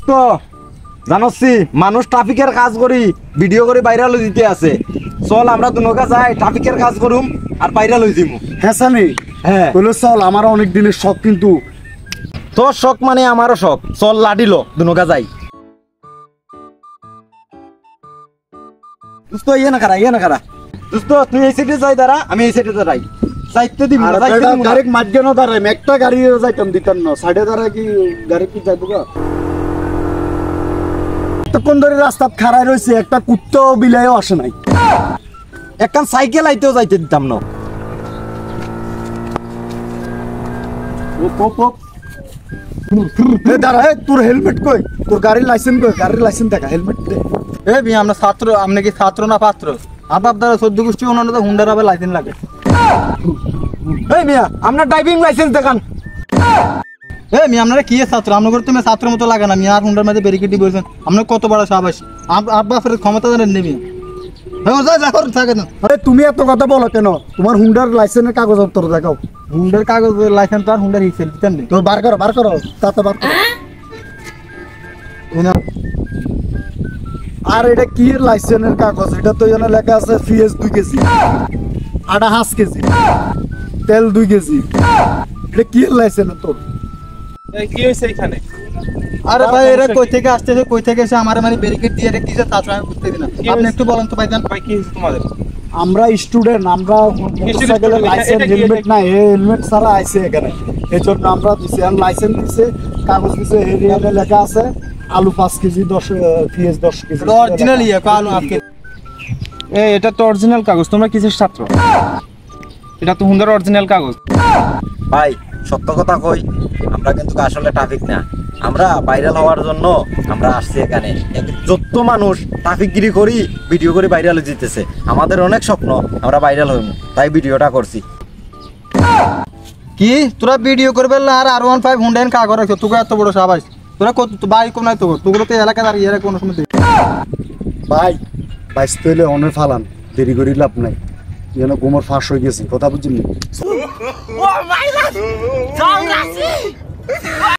তো জানোসি মানুষ ট্রাফিকের কাজ করি ভিডিও করে ভাইরাল দিতে আছে। চল আমরা দুনোকা যাই ট্রাফিকের কাজ করুম আর ভাইরাল হই দিমু। হ্যাঁ সানি, হ্যাঁ বলো চল, আমার অনেক দিনের শখ। কিন্তু তোর শখ মানে আমারও শখ। চল লাডিলো দুনোকা যাই। দোস্ত ইয়ে না খারা দোস্ত তুই এই সাইডে যাই দাঁড়া, আমি এই সাইডে দাঁড়াই। যাইতে দিবি না, যাইতে দিবি না। ডাইরেক্ট মাঝখানে দাঁড়াই, একটা গাড়ি যাইতাম দিতাম না, সাইডে দাঁড়ায় কি গাড়ি কি যাইবো গা? এতক্ষণ ধরে রাস্তা খাড়াই রয়েছে, একটা কুত্তাও বিলাইও আসে নাই। একখান সাইকেল আইতেও যাইতে দিতাম না। দাঁড়া, তোর হেলমেট কই? তোর গাড়ির লাইসেন্স কই? গাড়ির লাইসেন্স দেখা, হেলমেট দে। এ ভাই আমরা ছাত্র, আপনি কি ছাত্র না পাত্র? আপনার দ্বারা 14 গোষ্ঠী ওনার তো হুন্ডার আবার লাইসেন্স লাগে। এই মিয়া আপনার ড্রাইভিং লাইসেন্স দেখান। এ মিয়া আপনারা কি ছাত্র? আপনার তুমি ছাত্র মতো লাগে না মিয়া। আর হুন্ডার মধ্যে ব্যারিকেডি বলছেন আপনার কত বড় সাহস? আব্বা ফের ক্ষমতা জানেন নেমি। হ্যাঁ যা যা করে থাকে না। আরে তুমি এত কথা বলো কেন? তোমার হুন্ডার লাইসেন্সের কাগজপত্র দেখাও। হুন্ডার কাগজ লাইসেন্স তো আর হুন্ডার হিসেবে দিতেন নেই। তো বার করো তাতে বার করো। আর এটা কি লাইসেন্সের কাগজ? এটা তো এখানে লেখা আছে পিএস 2 কেজি, আটা 5 কেজি, তেল 2 কেজি। এটা কি লাইসেন্স তোর? কি হয়েছে এখানে? আরে ভাই এরা কই থেকে আসতেছে, কই থেকে এসে আমার মানে ব্যারিকেড দিয়ে রেখে দিয়েছে, তাছাড়া আমি বুঝতে দিই না। আপনি একটু বলেন তো ভাইজান। ভাই কি হয়েছে তোমাদের? আমরা স্টুডেন্ট, আমরা মোটরসাইকেলের লাইসেন্স হেলমেট নাই, হেলমেট ছাড়া আইছে এখানে। এই জন্য আমরা দিছি, আর লাইসেন্স দিছে, কাগজ দিছে, এরিয়াতে লেখা আছে আলু 5 কেজি, 10 পিএস 10 কেজি। অরিজিনাল ইয়ে কালু আপকে। এটা তো অরিজিনাল কাগজ। তোমরা কিসের ছাত্র? এটা তো হুন্ডার অরিজিনাল কাগজ। ভাই সত্য কথা কই, আমরা কিন্তু আসলে ট্রাফিক না, আমরা ভাইরাল হওয়ার জন্য আমরা আসছি এখানে। যত মানুষ ট্রাফিকগিরি করি ভিডিও করে ভাইরাল জিতেছে, আমাদের অনেক স্বপ্ন আমরা ভাইরাল হইব, তাই ভিডিওটা করছি। কি তোরা ভিডিও করবে না? আর R15 হুন্ডাইন কাগজ রাখছো, তোকে এত বড় সাবাস? তোরা কত বাড়ি কম নাই তোগুলো তো এলাকায় আর ইয়ে কোনো সময় ভাই বাইস তৈলে অনেক ফালান, দেরি করি লাভ নাই, যেন গোমর ফাঁস হয়ে গেছে, কথা বুঝলি?